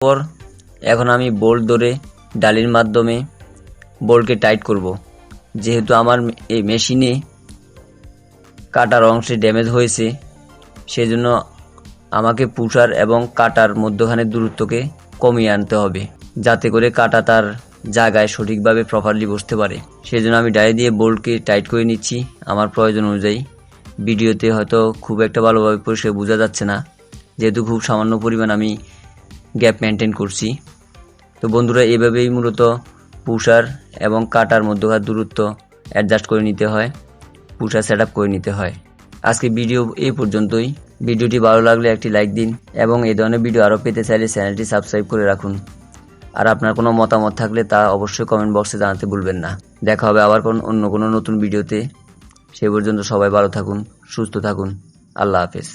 পর এখন আমি বোল্ট ধরে ডালির মাধ্যমে বোল্টকে টাইট করব। যেহেতু আমার এই মেশিনে কাটার অংশে ড্যামেজ হয়েছে, সেজন্য আমাকে পুশার এবং কাটার মধ্যখানে দূরত্বকে কমিয়ে আনতে হবে, যাতে করে কাটা তার জায়গায় সঠিকভাবে প্রপারলি বসতে পারে। সেজন্য আমি ডাই দিয়ে বোল্টকে টাইট করে নিচ্ছি আমার প্রয়োজন অনুযায়ী। ভিডিওতে হয়তো খুব একটা ভালোভাবে পরিষ্কার বোঝা যাচ্ছে না, যেহেতু খুব সামান্য পরিমাণ আমি গ্যাপ মেনটেন করছি। তো বন্ধুরা, এভাবেই মূলত পুশার এবং কাটার মধ্যকার দূরত্ব অ্যাডজাস্ট করে নিতে হয়, পুশার সেট করে নিতে হয়। আজকে ভিডিও এই পর্যন্তই। ভিডিওটি ভালো লাগলে একটি লাইক দিন এবং এই ধরনের ভিডিও আরও পেতে চাইলে চ্যানেলটি সাবস্ক্রাইব করে রাখুন। আর আপনার কোনো মতামত থাকলে তা অবশ্যই কমেন্ট বক্সে জানাতে ভুলবেন না। দেখা হবে আবার অন্য কোনো নতুন ভিডিওতে। সে পর্যন্ত সবাই ভালো থাকুন, সুস্থ থাকুন। আল্লাহ হাফেজ।